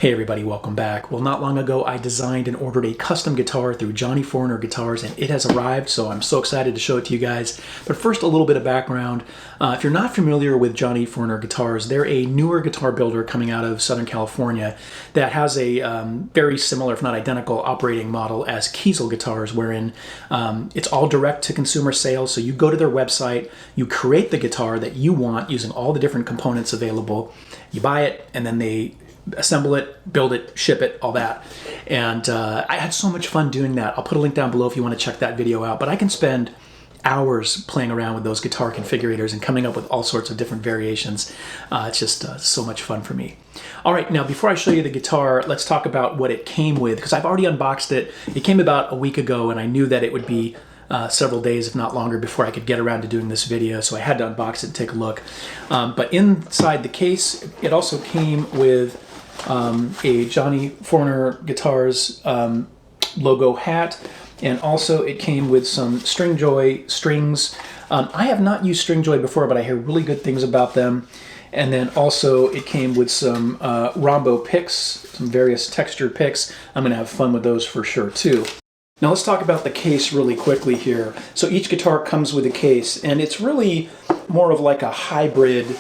Hey everybody, welcome back. Well, not long ago I designed and ordered a custom guitar through Johnny Foreigner Guitars, and it has arrived, so I'm so excited to show it to you guys. But first, a little bit of background. If you're not familiar with Johnny Foreigner Guitars, they're a newer guitar builder coming out of Southern California that has a very similar, if not identical, operating model as Kiesel guitars, wherein it's all direct-to-consumer sales. So you go to their website, you create the guitar that you want using all the different components available, you buy it, and then they assemble it, build it, ship it, all that. And I had so much fun doing that. I'll put a link down below if you want to check that video out. But I can spend hours playing around with those guitar configurators and coming up with all sorts of different variations. It's just so much fun for me. All right, now before I show you the guitar, let's talk about what it came with, because I've already unboxed it. It came about a week ago, and I knew that it would be several days, if not longer, before I could get around to doing this video, so I had to unbox it and take a look. But inside the case, it also came with a Johnny Foreigner Guitars logo hat, and also it came with some Stringjoy strings. I have not used Stringjoy before, but I hear really good things about them. And then also it came with some Rombo picks, some various texture picks. I'm going to have fun with those for sure too. Now let's talk about the case really quickly here. So each guitar comes with a case, and it's really more of like a hybrid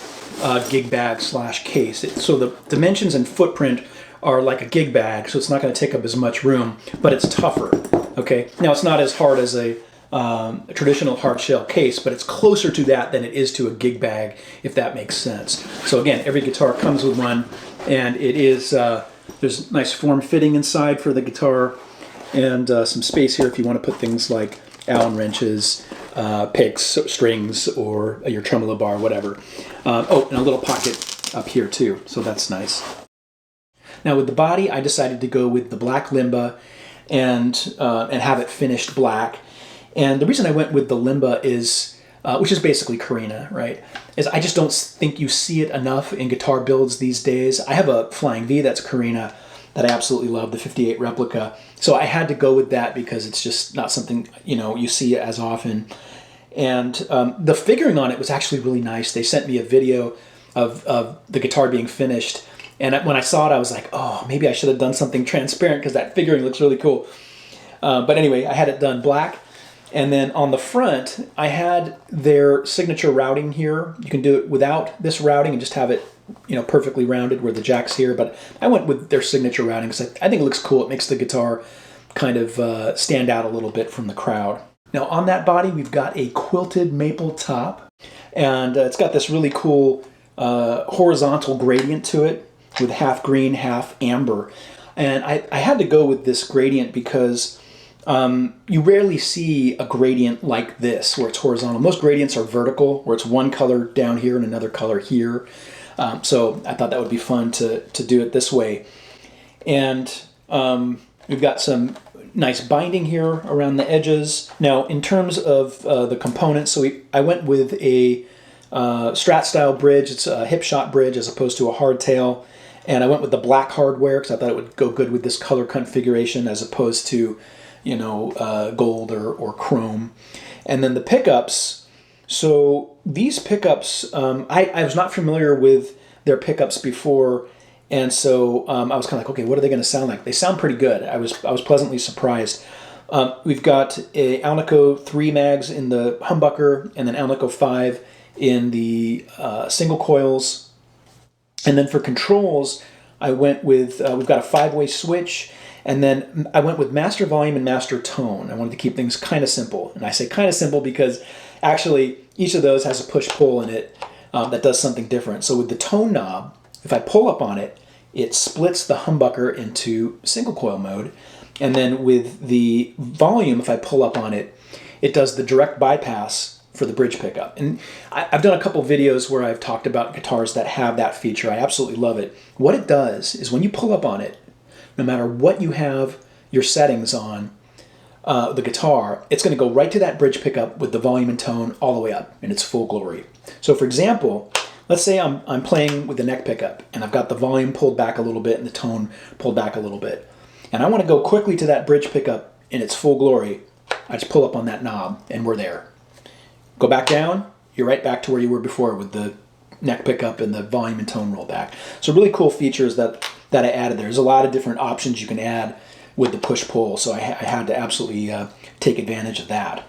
gig bag slash case. So the dimensions and footprint are like a gig bag, so it's not going to take up as much room, but it's tougher. Okay, now it's not as hard as a traditional hard shell case, but it's closer to that than it is to a gig bag, if that makes sense. So again, every guitar comes with one, and it is there's nice form fitting inside for the guitar, and some space here if you want to put things like Allen wrenches, picks, strings, or your tremolo bar, whatever. Oh, and a little pocket up here too, so that's nice. Now with the body, I decided to go with the black Limba and have it finished black. And the reason I went with the Limba is, which is basically Carina, right, is I just don't think you see it enough in guitar builds these days. I have a Flying V that's Carina that I absolutely love, the 58 replica. So I had to go with that because it's just not something, you know, you see as often. And the figuring on it was actually really nice. They sent me a video of the guitar being finished. And when I saw it, I was like, oh, maybe I should have done something transparent because that figuring looks really cool. But anyway, I had it done black. And then on the front, I had their signature routing here. You can do it without this routing and just have it, you know, perfectly rounded where the jack's here. But I went with their signature routing because I think it looks cool. It makes the guitar kind of stand out a little bit from the crowd. Now on that body, we've got a quilted maple top, and it's got this really cool horizontal gradient to it with half green, half amber. And I had to go with this gradient because you rarely see a gradient like this where it's horizontal. Most gradients are vertical, where it's one color down here and another color here. So I thought that would be fun to do it this way. And we've got some nice binding here around the edges. Now, in terms of the components, so I went with a Strat style bridge. It's a hip shot bridge as opposed to a hardtail. And I went with the black hardware because I thought it would go good with this color configuration as opposed to, you know, gold or chrome. And then the pickups. So these pickups, I was not familiar with their pickups before. And so I was kind of like, okay, what are they going to sound like? They sound pretty good. I was pleasantly surprised. We've got a Alnico 3 mags in the humbucker, and then Alnico 5 in the single coils. And then for controls, I went with, we've got a 5-way switch, and then I went with master volume and master tone. I wanted to keep things kind of simple. And I say kind of simple because actually each of those has a push-pull in it that does something different. So with the tone knob, if I pull up on it, it splits the humbucker into single coil mode. And then with the volume, if I pull up on it, it does the direct bypass for the bridge pickup. And I've done a couple videos where I've talked about guitars that have that feature. I absolutely love it. What it does is when you pull up on it, no matter what you have your settings on the guitar, it's going to go right to that bridge pickup with the volume and tone all the way up in its full glory. So for example, let's say I'm playing with the neck pickup and I've got the volume pulled back a little bit and the tone pulled back a little bit. And I want to go quickly to that bridge pickup in its full glory. I just pull up on that knob and we're there. Go back down, you're right back to where you were before with the neck pickup and the volume and tone roll back. So really cool features that that I added there. There's a lot of different options you can add with the push-pull, so I had to absolutely take advantage of that.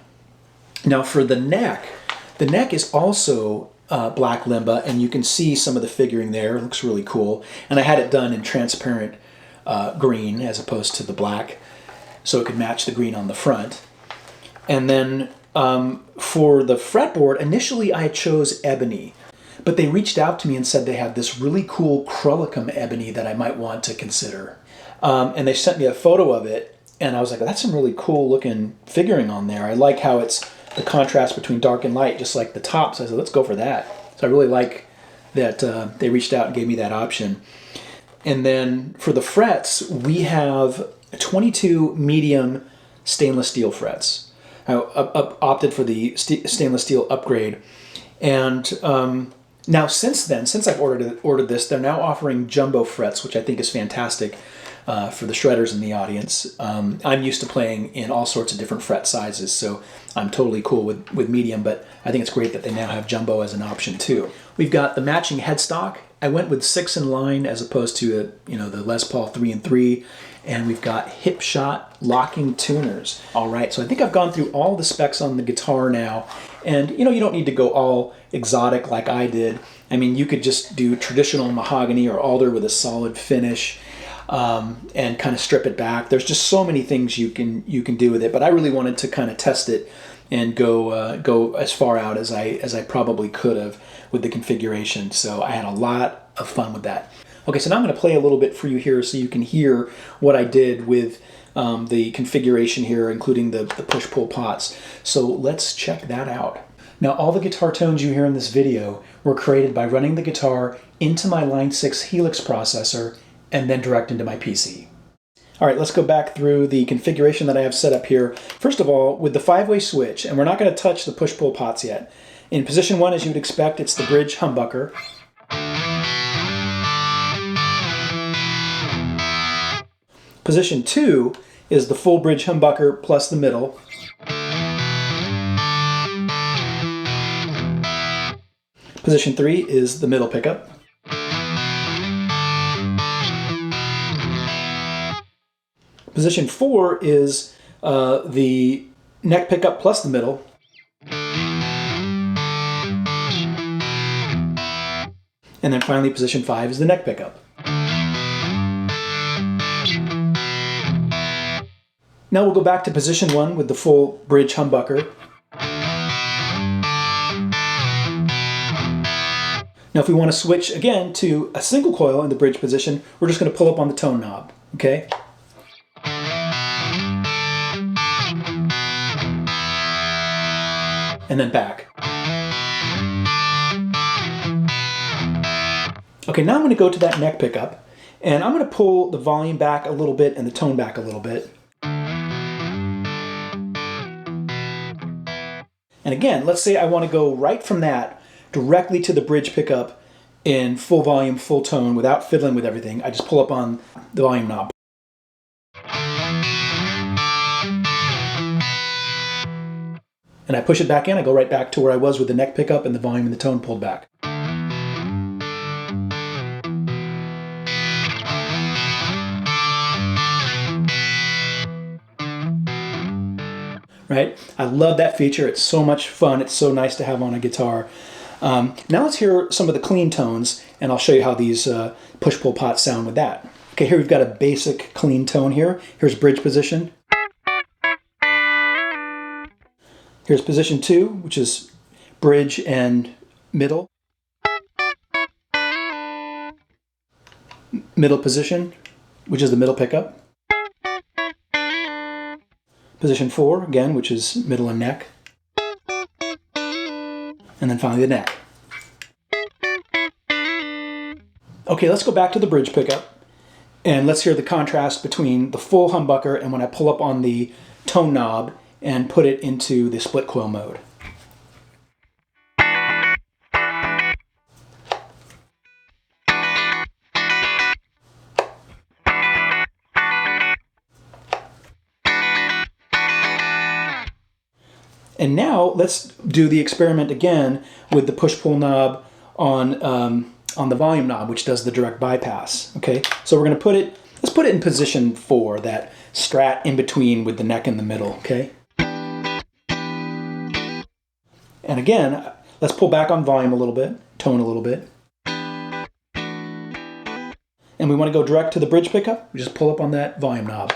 Now for the neck is also black limba, and you can see some of the figuring there. It looks really cool. And I had it done in transparent green as opposed to the black, so it could match the green on the front. And then for the fretboard, initially I chose ebony, but they reached out to me and said they had this really cool Krullicum ebony that I might want to consider. And they sent me a photo of it, and I was like, that's some really cool looking figuring on there. I like how it's the contrast between dark and light, just like the top. So I said, let's go for that. So I really like that they reached out and gave me that option. And then for the frets, we have 22 medium stainless steel frets. I opted for the stainless steel upgrade. And now since then, since I've ordered this, they're now offering jumbo frets, which I think is fantastic for the shredders in the audience. I'm used to playing in all sorts of different fret sizes, so I'm totally cool with medium, but I think it's great that they now have jumbo as an option too. We've got the matching headstock. I went with 6 in line as opposed to the Les Paul 3 and 3, and we've got hip shot locking tuners. All right, so I think I've gone through all the specs on the guitar now, and you don't need to go all exotic like I did. I mean, you could just do traditional mahogany or alder with a solid finish. And kind of strip it back. There's just so many things you can do with it, but I really wanted to kind of test it and go as far out as I probably could have with the configuration. So I had a lot of fun with that. Okay, so now I'm going to play a little bit for you here so you can hear what I did with the configuration here, including the push-pull pots. So let's check that out. Now, all the guitar tones you hear in this video were created by running the guitar into my Line 6 Helix processor and then direct into my PC. All right, let's go back through the configuration that I have set up here. First of all, with the 5-way switch, and we're not going to touch the push-pull pots yet. In position 1, as you would expect, it's the bridge humbucker. Position 2 is the full bridge humbucker plus the middle. Position 3 is the middle pickup. Position 4 is the neck pickup plus the middle. And then finally, position 5 is the neck pickup. Now we'll go back to position 1 with the full bridge humbucker. Now if we want to switch again to a single coil in the bridge position, we're just going to pull up on the tone knob, okay? And then back. Okay, now I'm going to go to that neck pickup, and I'm going to pull the volume back a little bit and the tone back a little bit. And again, let's say I want to go right from that directly to the bridge pickup in full volume, full tone, without fiddling with everything. I just pull up on the volume knob. And I push it back in, I go right back to where I was with the neck pickup and the volume and the tone pulled back. Right? I love that feature. It's so much fun. It's so nice to have on a guitar. Now let's hear some of the clean tones, and I'll show you how these push-pull pots sound with that. Okay, here we've got a basic clean tone here. Here's bridge position. Here's position 2, which is bridge and middle. Middle position, which is the middle pickup. Position 4, again, which is middle and neck. And then finally the neck. Okay, let's go back to the bridge pickup, and let's hear the contrast between the full humbucker and when I pull up on the tone knob and put it into the split coil mode. And now let's do the experiment again with the push-pull knob on on the volume knob, which does the direct bypass. Okay, so we're going to put it, let's put it in position 4, that strat in between with the neck in the middle. Okay, and again, let's pull back on volume a little bit, tone a little bit. And we want to go direct to the bridge pickup. We just pull up on that volume knob.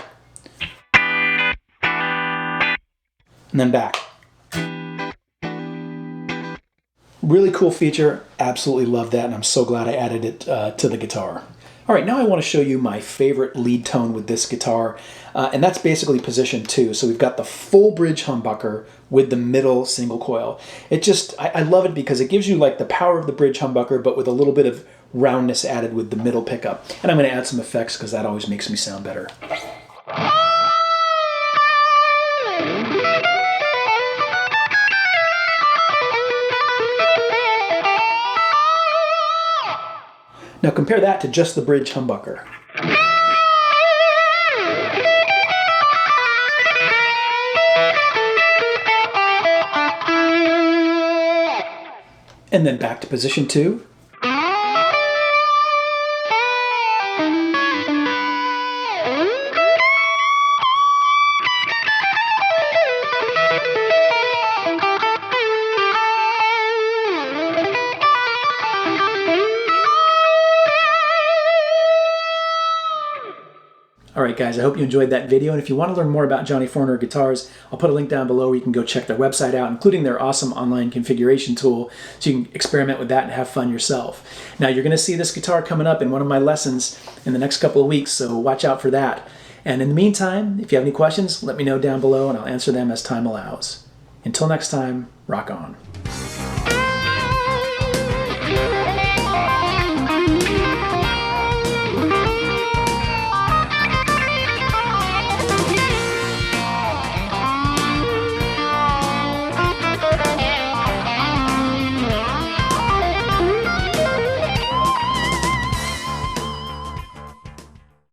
And then back. Really cool feature. Absolutely love that, and I'm so glad I added it to the guitar. All right, now I want to show you my favorite lead tone with this guitar, and that's basically position 2. So we've got the full bridge humbucker with the middle single coil. It just, I love it because it gives you like the power of the bridge humbucker, but with a little bit of roundness added with the middle pickup. And I'm going to add some effects because that always makes me sound better. Now compare that to just the bridge humbucker. And then back to position 2. Alright guys, I hope you enjoyed that video, and if you want to learn more about Johnny Forner guitars, I'll put a link down below where you can go check their website out, including their awesome online configuration tool, so you can experiment with that and have fun yourself. Now you're going to see this guitar coming up in one of my lessons in the next couple of weeks, so watch out for that. And in the meantime, if you have any questions, let me know down below and I'll answer them as time allows. Until next time, rock on.